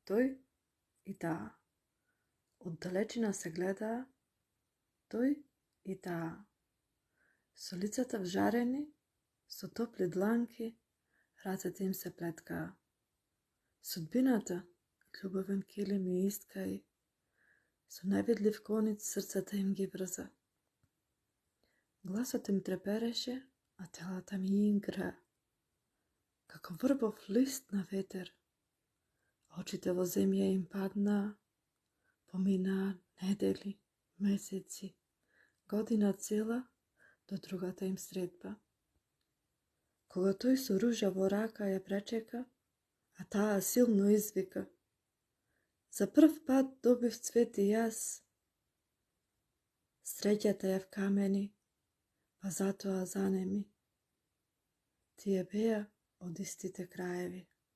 тој и таа. Од далечина се гледаа тој и таа. Со лицата вжарени, со топли дланки, рацете им се плеткаа. Судбината, љубовен килим и искаи, со невидлив кониц срцата им ги врза. Гласот им трепереше, а телата ми инграа, како врбов лист на ветер. Очите во земја им паднаа, поминаа недели, месеци, година цела до другата им средба. Кога тој со ружа во рака ја пречека, а таа силно извика: "За прв пат добив цвет и јас." Среќата ја вкамени, па затоа занеми. Тие беа од истите краеви.